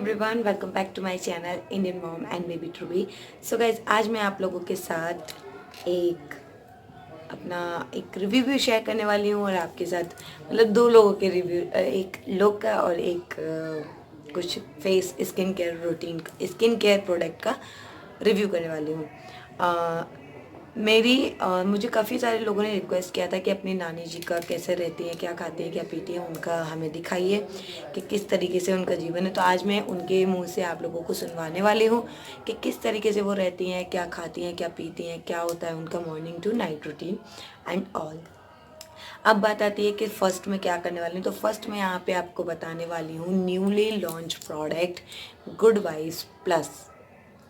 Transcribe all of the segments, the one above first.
Everyone, welcome back to my channel Indian mom and baby Trubi. So guys, आज मैं आप लोगों के साथ एक अपना एक रिव्यू शेयर करने वाली हूँ और आपके साथ मतलब दो लोगों के रिव्यू, एक लोग का और एक कुछ face skin care routine, skin care product का रिव्यू करने वाली हूँ। मुझे काफ़ी सारे लोगों ने रिक्वेस्ट किया था कि अपनी नानी जी का कैसे रहती हैं, क्या खाती हैं, क्या पीती हैं, उनका हमें दिखाइए कि किस तरीके से उनका जीवन है। तो आज मैं उनके मुंह से आप लोगों को सुनवाने वाली हूँ कि किस तरीके से वो रहती हैं, क्या खाती हैं, क्या पीती हैं, क्या होता है उनका morning to night routine and all. अब बात आती है कि फ़र्स्ट में क्या करने वाली हूँ। तो फर्स्ट में यहाँ पे आपको बताने वाली हूँ newly launch product good vibes plus.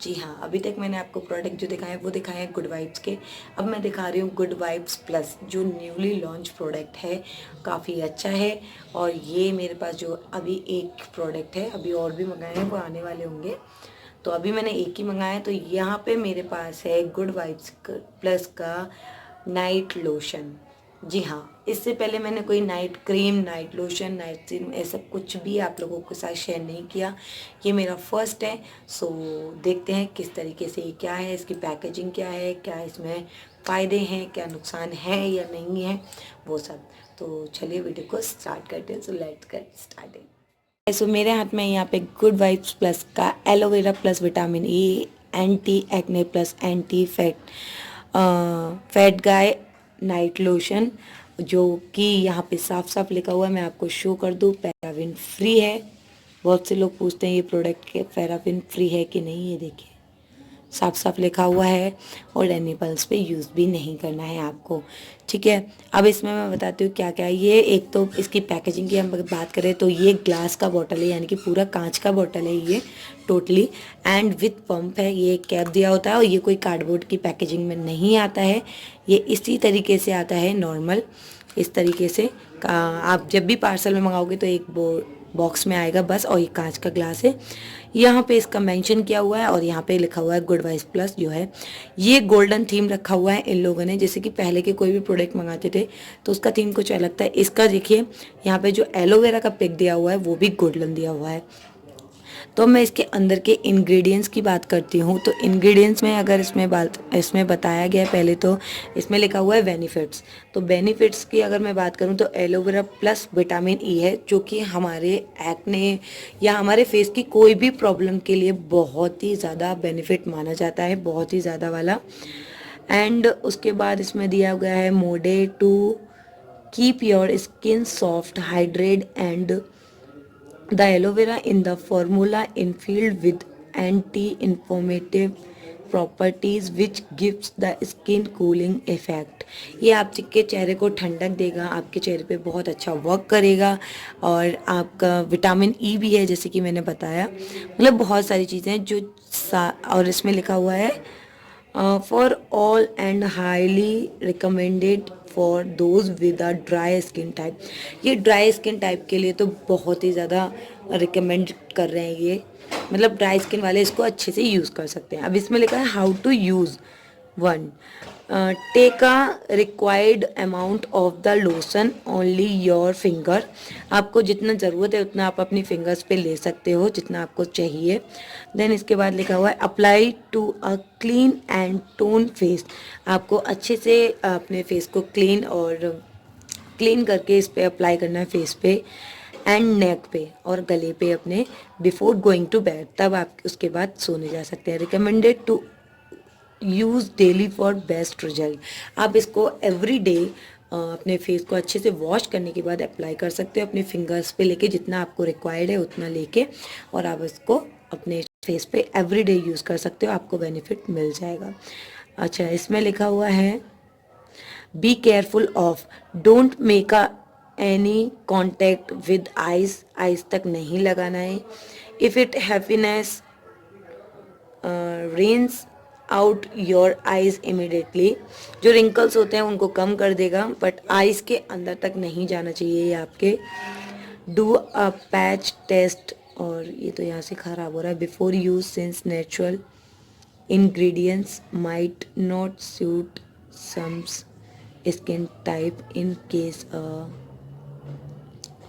जी हाँ, अभी तक मैंने आपको प्रोडक्ट जो दिखाए वो दिखाए हैं गुड वाइब्स के। अब मैं दिखा रही हूँ गुड वाइब्स प्लस, जो न्यूली लॉन्च प्रोडक्ट है, काफ़ी अच्छा है। और ये मेरे पास जो अभी एक प्रोडक्ट है, अभी और भी मंगाए हैं, वो आने वाले होंगे। तो अभी मैंने एक ही मंगाया है। तो यहाँ पे मेरे पास है गुड वाइब्स प्लस का नाइट लोशन। जी हाँ, इससे पहले मैंने कोई night cream, night lotion, night serum ऐसा कुछ भी आप लोगों के साथ शेयर नहीं किया। ये मेरा फर्स्ट है। सो देखते हैं किस तरीके से ये क्या है, इसकी पैकेजिंग क्या है, क्या इसमें फ़ायदे हैं, क्या नुकसान है या नहीं है, वो सब। तो चलिए वीडियो को स्टार्ट करते हैं। So let's get started. So मेरे हाथ में यहाँ पे गुड वाइब्स प्लस का aloe vera plus vitamin E, anti acne plus anti fat guy night lotion, जो कि यहाँ पे साफ साफ लिखा हुआ है। मैं आपको शो कर दूँ, पैराबिन फ्री है। बहुत से लोग पूछते हैं ये प्रोडक्ट के पैराबिन फ्री है कि नहीं। ये देखिए साफ साफ लिखा हुआ है और एनिमल्स पे यूज़ भी नहीं करना है आपको, ठीक है। अब इसमें मैं बताती हूँ क्या क्या है। ये एक तो इसकी पैकेजिंग की हम बात करें तो ये ग्लास का बॉटल है, यानी कि पूरा कांच का बॉटल है ये टोटली, एंड विथ पंप है। ये कैप दिया होता है और ये कोई कार्डबोर्ड की पैकेजिंग में नहीं आता है। ये इसी तरीके से आता है नॉर्मल, इस तरीके से। आप जब भी पार्सल में मंगाओगे तो एक बॉक्स में आएगा बस, और ये कांच का ग्लास है। यहाँ पे इसका मेंशन किया हुआ है और यहाँ पे लिखा हुआ है गुड वाइब्स प्लस जो है। ये गोल्डन थीम रखा हुआ है इन लोगों ने, जैसे कि पहले के कोई भी प्रोडक्ट मंगाते थे तो उसका थीम कुछ अलग था। इसका देखिए यहाँ पे जो एलोवेरा का पिक दिया हुआ है वो भी गोल्डन दिया हुआ है। तो मैं इसके अंदर के इंग्रेडिएंट्स की बात करती हूँ। तो इंग्रेडिएंट्स में अगर इसमें बताया गया है, पहले तो इसमें लिखा हुआ है बेनिफिट्स। तो बेनिफिट्स की अगर मैं बात करूँ तो एलोवेरा प्लस विटामिन ई है, जो कि हमारे एक्ने या हमारे फेस की कोई भी प्रॉब्लम के लिए बहुत ही ज़्यादा बेनिफिट माना जाता है, बहुत ही ज़्यादा वाला। एंड उसके बाद इसमें दिया गया है made to keep your skin soft, hydrate and the aloe vera in the formula infused with anti-inflammatory properties which gives the skin cooling effect। ये आपके चेहरे को ठंडक देगा, आपके चेहरे पे बहुत अच्छा वर्क करेगा। और आपका विटामिन ई भी है, जैसे कि मैंने बताया। मतलब बहुत सारी चीज़ें हैं जो और इसमें लिखा हुआ है for all and highly recommended for those with a dry skin type. ये ड्राई स्किन टाइप के लिए तो बहुत ही ज़्यादा रिकमेंड कर रहे हैं ये, मतलब ड्राई स्किन वाले इसको अच्छे से यूज़ कर सकते हैं। अब इसमें लिखा है how to use one, take a required amount of the lotion only your finger. आपको जितना ज़रूरत है उतना आप अपनी फिंगर्स पे ले सकते हो, जितना आपको चाहिए। देन इसके बाद लिखा हुआ है apply to a clean and tone face. आपको अच्छे से अपने फेस को क्लीन करके इस पे अप्लाई करना है फेस पे एंड नेक पे और गले पे अपने, बिफोर गोइंग टू बेड। तब आप उसके बाद सोने जा सकते हैं। Recommended to use daily for best result. आप इसको एवरी डे अपने फेस को अच्छे से वॉश करने के बाद अप्लाई कर सकते हो, अपने फिंगर्स पे लेके, जितना आपको रिक्वायर्ड है उतना लेके, और आप इसको अपने फेस पे एवरी डे यूज़ कर सकते हो, आपको बेनिफिट मिल जाएगा। अच्छा, इसमें लिखा हुआ है be careful of, don't make a any contact with eyes, eyes तक नहीं लगाना है। If it happiness Reigns out your eyes immediately. जो रिंकल्स होते हैं उनको कम कर देगा, बट आइज के अंदर तक नहीं जाना चाहिए ये आपके। डू अ पैच टेस्ट, और ये तो यहाँ से खराब हो रहा है, before use since natural ingredients might not suit some skin type in case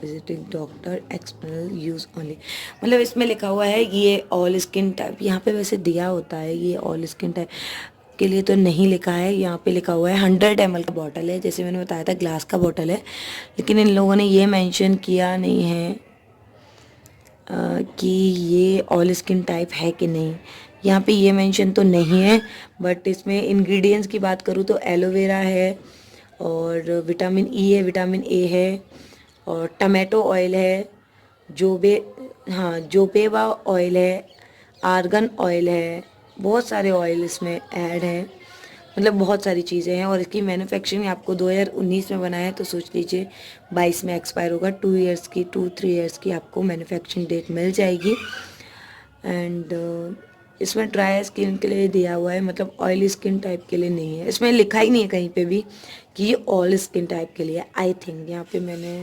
visiting doctor, external use only. मतलब इसमें लिखा हुआ है ये ऑल स्किन टाइप, यहाँ पे वैसे दिया होता है ये ऑल स्किन टाइप के लिए तो नहीं लिखा है, यहाँ पे लिखा हुआ है 100 ml का बॉटल है, जैसे मैंने बताया था ग्लास का बॉटल है, लेकिन इन लोगों ने ये मेंशन किया नहीं है कि ये ऑल स्किन टाइप है कि नहीं। यहाँ पे ये मेंशन तो नहीं है, बट इसमें इंग्रेडिएंट्स की बात करूँ तो एलोवेरा है और विटामिन ई है, विटामिन ए है और टमाटो ऑयल है, जोबे हाँ जोपेवा ऑयल है, आर्गन ऑयल है, बहुत सारे ऑयल इसमें ऐड हैं, मतलब बहुत सारी चीज़ें हैं। और इसकी मैन्युफैक्चरिंग आपको 2019 में बनाया है, तो सोच लीजिए 22 में एक्सपायर होगा। 2-3 ईयर्स की आपको मैन्युफैक्चरिंग डेट मिल जाएगी। एंड इसमें ड्राई स्किन के लिए दिया हुआ है, मतलब ऑयली स्किन टाइप के लिए नहीं है। इसमें लिखा ही नहीं है कहीं पे भी कि ये ऑल स्किन टाइप के लिए। आई थिंक यहाँ पे मैंने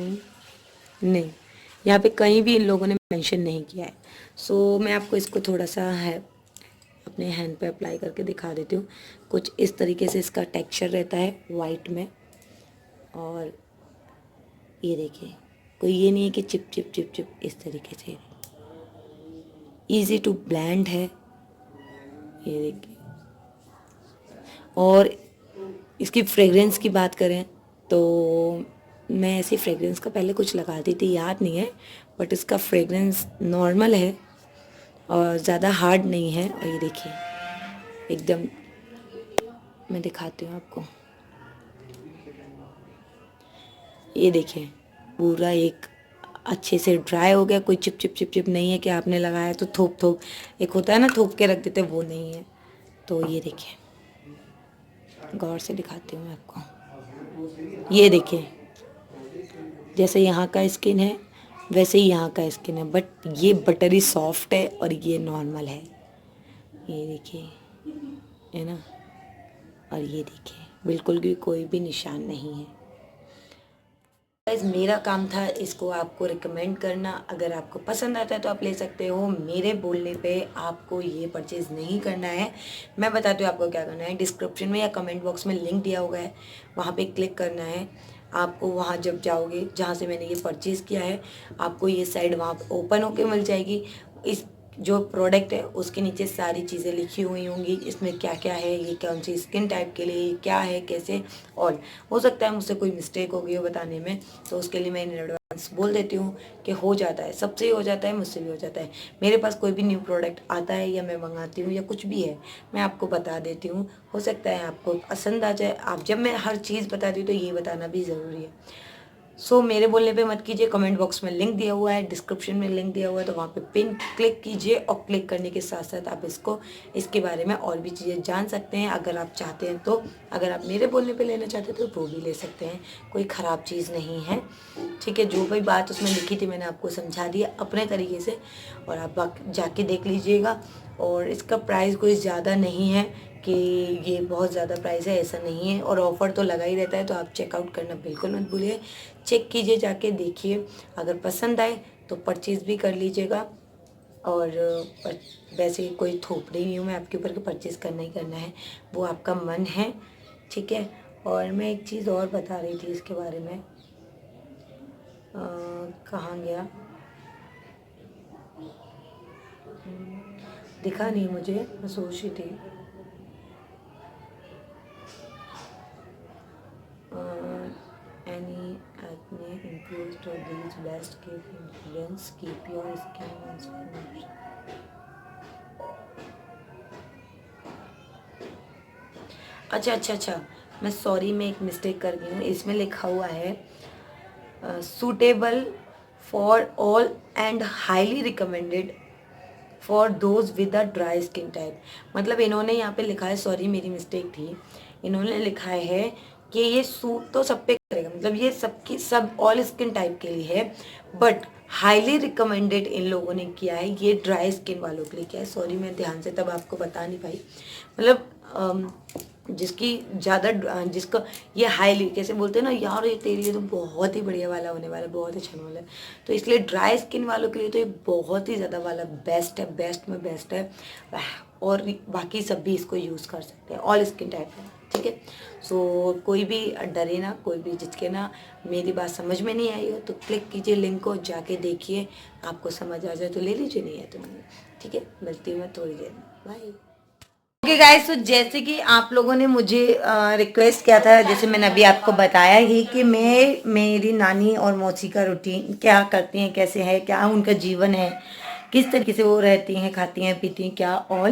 नहीं, यहाँ पे कहीं भी इन लोगों ने मेंशन नहीं किया है। सो मैं आपको इसको थोड़ा सा है अपने हैंड पे अप्लाई करके दिखा देती हूँ। कुछ इस तरीके से इसका टेक्सचर रहता है वाइट में, और ये देखिए कोई ये नहीं है कि चिप चिप चिप चिप, इस तरीके से इजी टू ब्लेंड है, ये देखिए। और इसकी फ्रेगरेंस की बात करें तो मैं ऐसी फ्रेगरेंस का पहले कुछ लगाती थी, याद नहीं है, बट इसका फ्रेगरेंस नॉर्मल है और ज़्यादा हार्ड नहीं है। और ये देखिए एकदम, मैं दिखाती हूँ आपको, ये देखिए पूरा एक अच्छे से ड्राई हो गया, कोई चिप चिप चिप चिप नहीं है कि आपने लगाया तो थोप थोप, एक होता है ना थोप के रख देते, वो नहीं है। तो ये देखिए गौर से दिखाती हूँ मैं आपको, ये देखिए जैसे यहाँ का स्किन है वैसे ही यहाँ का स्किन है, बट ये बटरी सॉफ्ट है और ये नॉर्मल है, ये देखिए है ना। और ये देखिए बिल्कुल भी कोई भी निशान नहीं है। गाइस मेरा काम था इसको आपको रिकमेंड करना, अगर आपको पसंद आता है तो आप ले सकते हो, मेरे बोलने पे आपको ये परचेज़ नहीं करना है। मैं बताती हूँ आपको क्या करना है, डिस्क्रिप्शन में या कमेंट बॉक्स में लिंक दिया हुआ है, वहाँ पे क्लिक करना है। आपको वहाँ जब जाओगे जहाँ से मैंने ये परचेज़ किया है, आपको ये साइड वहाँ ओपन होके मिल जाएगी। इस जो प्रोडक्ट है उसके नीचे सारी चीज़ें लिखी हुई होंगी, इसमें क्या क्या है, ये कौन सी स्किन टाइप के लिए क्या है, कैसे। और हो सकता है मुझसे कोई मिस्टेक हो गई हो बताने में, तो उसके लिए मैं इन एडवांस बोल देती हूँ कि हो जाता है, सबसे हो जाता है, मुझसे भी हो जाता है। मेरे पास कोई भी न्यू प्रोडक्ट आता है या मैं मंगाती हूँ या कुछ भी है, मैं आपको बता देती हूँ। हो सकता है आपको पसंद आ जाए, आप जब मैं हर चीज़ बताती हूँ तो ये बताना भी ज़रूरी है। सो मेरे बोलने पे मत कीजिए, कमेंट बॉक्स में लिंक दिया हुआ है, डिस्क्रिप्शन में लिंक दिया हुआ है, तो वहाँ पे पिन क्लिक कीजिए और क्लिक करने के साथ साथ आप इसके बारे में और भी चीज़ें जान सकते हैं अगर आप चाहते हैं तो। अगर आप मेरे बोलने पे लेना चाहते हैं तो वो भी ले सकते हैं, कोई ख़राब चीज़ नहीं है, ठीक है। जो भी बात उसमें लिखी थी मैंने आपको समझा दिया अपने तरीके से, और आप जाके देख लीजिएगा। और इसका प्राइस कोई ज़्यादा नहीं है कि ये बहुत ज़्यादा प्राइस है, ऐसा नहीं है। और ऑफ़र तो लगा ही रहता है, तो आप चेकआउट करना बिल्कुल मत भूलिए, चेक कीजिए जाके, देखिए, अगर पसंद आए तो परचेज़ भी कर लीजिएगा। और वैसे कोई थोप रही नहीं हूँ मैं आपके ऊपर कि परचेज़ करना ही करना है, वो आपका मन है, ठीक है। और मैं एक चीज़ और बता रही थी इसके बारे में, कहाँ गया, दिखा नहीं मुझे, मैं सोच रही थी। Any acne increased to these best keep ingredients keep your skin moisturized. अच्छा, मैं सॉरी, मैं एक मिस्टेक कर गई हूँ, इसमें लिखा हुआ है suitable for all and highly recommended for those with a dry skin type. मतलब इन्होंने यहाँ पे लिखा है, सॉरी मेरी मिस्टेक थी, इन्होंने लिखा है कि ये सूट तो सब पे करेगा, मतलब ये सबकी सब ऑल स्किन टाइप के लिए है, बट हाईली रिकमेंडेड इन लोगों ने किया है, ये ड्राई स्किन वालों के लिए किया है। सॉरी मैं ध्यान से तब आपको बता नहीं पाई, मतलब जिसकी ज़्यादा जिसका ये हाईली कैसे बोलते हैं ना, यार ये तेरे लिए तो बहुत ही बढ़िया वाला होने वाला है, बहुत अच्छा होने वाला है, तो इसलिए ड्राई स्किन वालों के लिए तो ये बहुत ही ज़्यादा वाला बेस्ट है, बेस्ट में बेस्ट है। और बाकी सब भी इसको यूज़ कर सकते हैं, ऑल स्किन टाइप है, ठीक है। ठीक है। सो कोई भी डरे ना, कोई भी झिझके ना, मेरी बात समझ में नहीं आई हो तो क्लिक कीजिए लिंक को, जाके देखिए, आपको समझ आ जाए तो ले लीजिए, नहीं है तो नहीं, ठीक है। मिलती हूँ मैं थोड़ी देर में, बाय। ओके गाइस, तो जैसे कि आप लोगों ने मुझे रिक्वेस्ट किया था, जैसे मैंने अभी आपको बताया ही कि मेरी नानी और मौसी का रूटीन क्या करती हैं, कैसे है, क्या उनका जीवन है, किस तरीके से वो रहती हैं, खाती हैं, पीती हैं, क्या और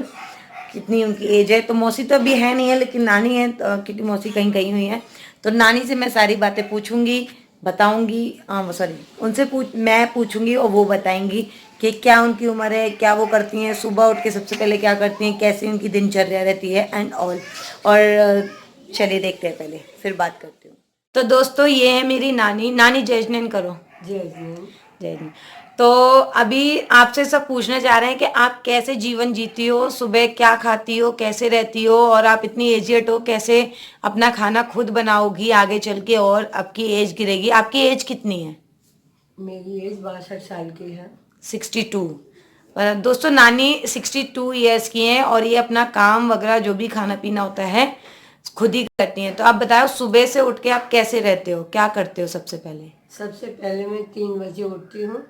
कितनी उनकी एज है। तो मौसी तो अभी है नहीं है, लेकिन नानी है, क्योंकि मौसी कहीं गई हुई है। तो नानी से मैं सारी बातें पूछूंगी, बताऊंगी, सॉरी, मैं पूछूंगी और वो बताएंगी कि क्या उनकी उम्र है, क्या वो करती हैं, सुबह उठ के सबसे पहले क्या करती हैं, कैसे उनकी दिनचर्या रहती है एंड ऑल। और चलिए देखते हैं, पहले फिर बात करती हूँ। तो दोस्तों, ये है मेरी नानी। नानी जय जैन करो। जय जैन। जय जैन। तो अभी आपसे सब पूछने जा रहे हैं कि आप कैसे जीवन जीती हो, सुबह क्या खाती हो, कैसे रहती हो, और आप इतनी एजिएट हो, कैसे अपना खाना खुद बनाओगी आगे चल के, और आपकी एज गिरेगी। आपकी एज कितनी है? मेरी एज 62 साल की है। 62। दोस्तों, नानी 62 ईयर्स की हैं और ये अपना काम वगैरह जो भी खाना पीना होता है खुद ही करती हैं। तो आप बताओ, सुबह से उठ के आप कैसे रहते हो, क्या करते हो सबसे पहले? सबसे पहले मैं 3 बजे उठती हूँ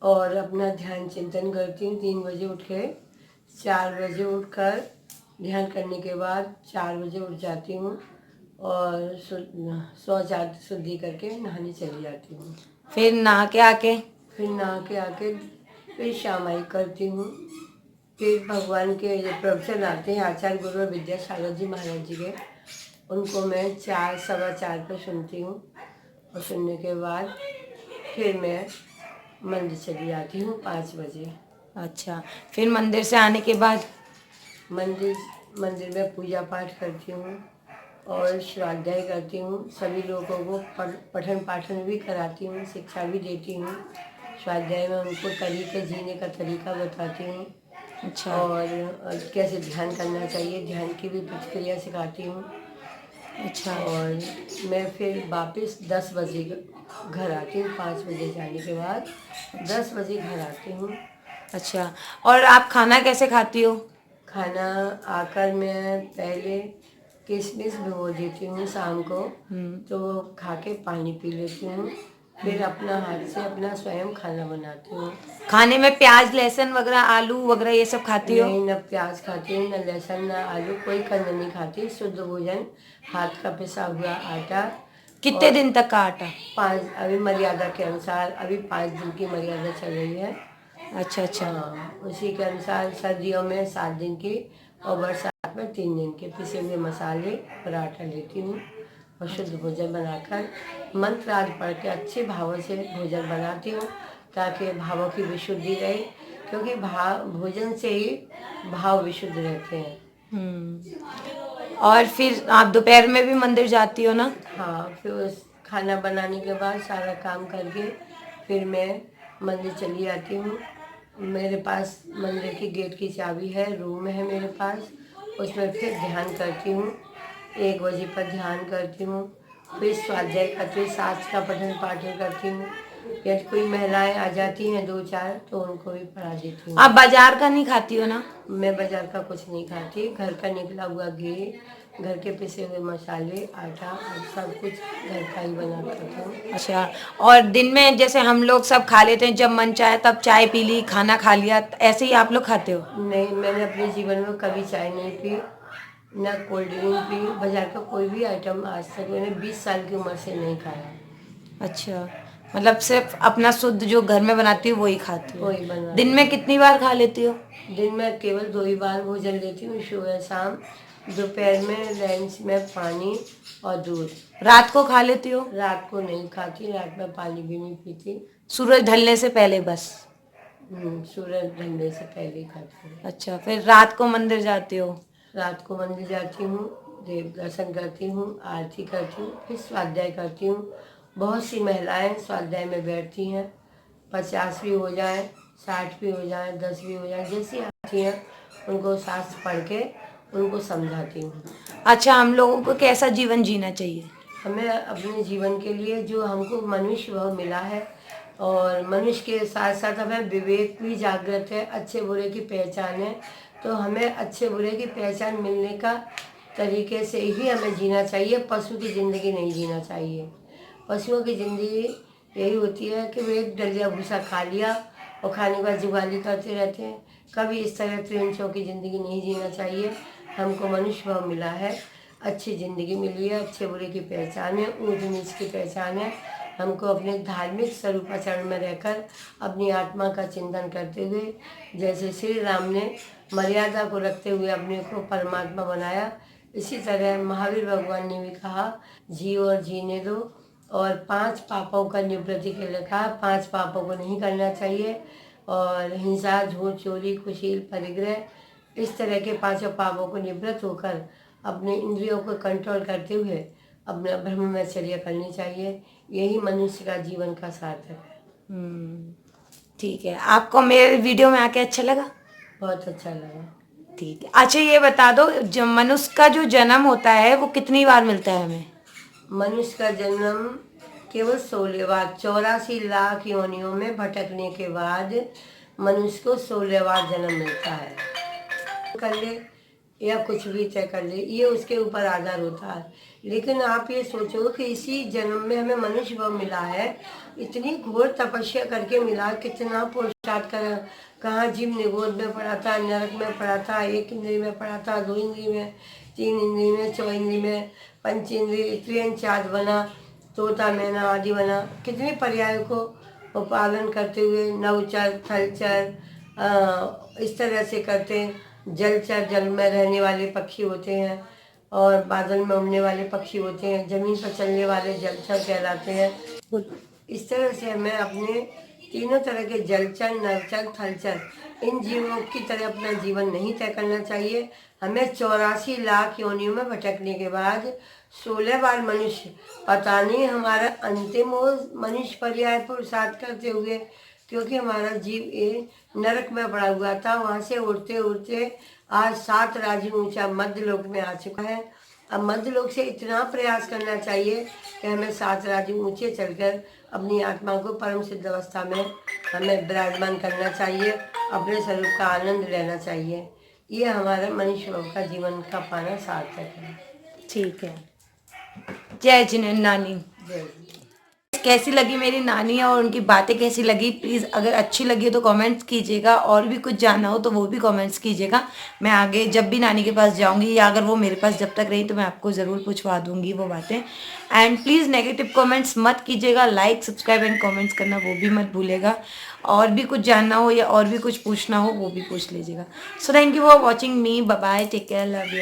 और अपना ध्यान चिंतन करती हूँ। 3 बजे उठ के 4 बजे उठकर ध्यान करने के बाद 4 बजे उठ जाती हूँ और शौच आदि शुद्धि करके नहाने चली जाती हूँ। फिर नहा के आके? फिर नहा के आके फिर श्यामाई करती हूँ। फिर भगवान के जो प्रवचन आते हैं आचार्य गुरु और विद्यासागर जी महाराज जी के, उनको मैं 4 सवा 4 पे सुनती हूँ और सुनने के बाद फिर मैं मंदिर चली जाती हूँ 5 बजे। अच्छा, फिर मंदिर से आने के बाद? मंदिर मंदिर में पूजा पाठ करती हूँ और स्वाध्याय करती हूँ। सभी लोगों को पठन पाठन भी कराती हूँ, शिक्षा भी देती हूँ। स्वाध्याय में उनको जीने का तरीका बताती हूँ। अच्छा। और कैसे ध्यान करना चाहिए, ध्यान की भी प्रक्रिया सिखाती हूँ। अच्छा। और मैं फिर वापस 10 बजे घर आती हूँ। 5 बजे जाने के बाद 10 बजे घर आती हूँ। अच्छा, और आप खाना कैसे खाती हो? खाना आकर मैं पहले किशमिश भिगो देती हूँ शाम को, तो खा के पानी पी लेती हूँ। फिर अपना हाथ से अपना स्वयं खाना बनाती हूँ। खाने में प्याज, लहसुन वगैरह, आलू वगैरह ये सब खाती हो? नहीं, न प्याज खाती हूँ, न लहसुन, न आलू, कोई कंद नहीं खाती। शुद्ध भोजन, हाथ का पिसा हुआ आटा। कितने और दिन तक का आटा? 5, अभी मर्यादा के अनुसार, अभी 5 दिन की मर्यादा चल रही है। अच्छा अच्छा। हाँ, उसी के अनुसार सर्दियों में 7 दिन की और बरसात में 3 दिन के पिसे हुए मसाले और आटा लेती हूँ और शुद्ध भोजन बनाकर मंत्र आदि पढ़ के अच्छे भावों से भोजन बनाती हूँ, ताकि भावों की विशुद्धि रहे, क्योंकि भोजन से ही भाव विशुद्ध रहते हैं। और फिर आप दोपहर में भी मंदिर जाती हो ना? हाँ, फिर उस खाना बनाने के बाद सारा काम करके फिर मैं मंदिर चली जाती हूँ। मेरे पास मंदिर की गेट की चाबी है, रूम है मेरे पास, उसमें फिर ध्यान करती हूँ। 1 बजे पर ध्यान करती हूँ, फिर स्वाध्याय करती हूँ, शास्त्र का पठन पाठन करती हूँ। यदि कोई महिलाएं आ जाती हैं 2-4 तो उनको भी पढ़ा देती हूँ। आप बाजार का नहीं खाती हो ना? मैं बाजार का कुछ नहीं खाती, घर का निकला हुआ घी, घर के पिसे हुए मसाले, आटा और सब कुछ घर का ही बना खाती हूँ। अच्छा, और दिन में जैसे हम लोग सब खा लेते हैं, जब मन चाहे तब चाय पी ली, खाना खा लिया, ऐसे ही आप लोग खाते हो? नहीं, मैंने अपने जीवन में कभी चाय नहीं पी, न कोल्ड ड्रिंक पी, बाजार का कोई भी आइटम आज तक मैंने 20 साल की उम्र से नहीं खाया। अच्छा, मतलब सिर्फ अपना शुद्ध जो घर में बनाती हो वही खाती हो? वही बना। दिन में कितनी बार खा लेती हो? दिन में केवल 2 ही बार भोजन लेती हूँ, सुबह शाम। दोपहर में लंच में पानी और दूध। रात को खा लेती हो? रात को नहीं खाती, रात में पानी भी नहीं पीती। सूरज ढलने से पहले बस? सूरज ढलने से पहले ही खाती हूँ। अच्छा, फिर रात को मंदिर जाती हो? रात को मंदिर जाती हूँ, देव दर्शन करती हूँ, आरती करती हूँ, फिर स्वाध्याय करती हूँ। बहुत सी महिलाएं स्वाध्याय में बैठती हैं, 50 भी हो जाए, 60 भी हो जाए, 10 भी हो जाए, जैसी आती हैं उनको शास्त्र पढ़ के उनको समझाती हूँ। अच्छा, हम लोगों को कैसा जीवन जीना चाहिए? हमें अपने जीवन के लिए जो हमको मनुष्य भाव मिला है, और मनुष्य के साथ साथ हमें विवेक भी जागृत है, अच्छे बुरे की पहचान है, तो हमें अच्छे बुरे की पहचान मिलने का तरीके से ही हमें जीना चाहिए। पशु की ज़िंदगी नहीं जीना चाहिए। पशुओं की ज़िंदगी यही होती है कि वे एक डलिया भूसा खा लिया और खाने के बाद जुगाली करते रहते हैं। कभी इस तरह प्रेमचों की ज़िंदगी नहीं जीना चाहिए। हमको मनुष्य भाव मिला है, अच्छी ज़िंदगी मिली है, अच्छे बुरे की पहचान है, ऊंच नीच की पहचान है। हमको अपने धार्मिक स्वरूपाचरण में रहकर अपनी आत्मा का चिंतन करते हुए, जैसे श्री राम ने मर्यादा को रखते हुए अपने को परमात्मा बनाया, इसी तरह महावीर भगवान ने भी कहा जियो और जीने दो। और 5 पापों का निवृत्ति के लिए कहा, 5 पापों को नहीं करना चाहिए। और हिंसा, झूठ, चोरी, कुशील, परिग्रह, इस तरह के 5 पापों को निवृत्त होकर अपने इंद्रियों को कंट्रोल करते हुए अपना ब्रह्मचर्य करनी चाहिए। यही मनुष्य का जीवन का सार्थक है। ठीक है, आपको मेरे वीडियो में आके अच्छा लगा? बहुत अच्छा लगा। ठीक है। अच्छा ये बता दो, जो मनुष्य का जो जन्म होता है वो कितनी बार मिलता है हमें? मनुष्य का जन्म केवल 16 बार, 84 लाख योनियों में भटकने के बाद मनुष्य को 16 बार जन्म मिलता है। कर ले या कुछ भी तय कर ले, ये उसके ऊपर आधार होता है। लेकिन आप ये सोचो कि इसी जन्म में हमें मनुष्य भाव मिला है, इतनी घोर तपस्या करके मिला, कितना पुरुषार्थ कर, कहाँ जीव निगोद में पड़ा था, नरक में पड़ा था, 1 इंद्री में पड़ा था, 2 इंद्री में, 3 इंद्री में, 4 इंद्री में, 5 इंद्री, त्रियन चाँद बना, तोता मैना आदि बना। कितने पर्यायों को पालन करते हुए नवचर, थलचर, इस तरह से करते हैं। जलचर, जल में रहने वाले पक्षी होते हैं, और बादल में उड़ने वाले पक्षी होते हैं, जमीन पर चलने वाले जलचर कहलाते हैं। इस तरह से हमें अपने तीनों तरह के जलचर, नवचर, थलचर, इन जीवों की तरह अपना जीवन नहीं तय करना चाहिए। हमें 84 लाख योनियों में भटकने के बाद 16 बार मनुष्य, पता नहीं हमारा अंतिम हो मनुष्य पर्याय पुरुषार्थ करते हुए, क्योंकि हमारा जीव एक नरक में पड़ा हुआ था, वहाँ से उड़ते उड़ते आज 7 राज्य ऊंचा मध्यलोक में आ चुका है। अब मध्यलोक से इतना प्रयास करना चाहिए कि हमें 7 राज्य ऊंचे चलकर अपनी आत्मा को परम सिद्ध अवस्था में हमें विराजमान करना चाहिए, अपने स्वरूप का आनंद लेना चाहिए। ये हमारा मनुष्य भाव का जीवन का पाना सार्थक है। ठीक है। जय जिनेंद्र नानी। जय। कैसी लगी मेरी नानी और उनकी बातें कैसी लगी, प्लीज़ अगर अच्छी लगी तो कमेंट्स कीजिएगा, और भी कुछ जानना हो तो वो भी कमेंट्स कीजिएगा। मैं आगे जब भी नानी के पास जाऊंगी, या अगर वो मेरे पास जब तक रही, तो मैं आपको ज़रूर पूछवा दूंगी वो बातें। एंड प्लीज़ नेगेटिव कमेंट्स मत कीजिएगा, लाइक, सब्सक्राइब एंड कमेंट्स करना वो भी मत भूलेगा। और भी कुछ जानना हो या और भी कुछ पूछना हो वो भी पूछ लीजिएगा। So thank you for watching me, bye bye, take care, love you.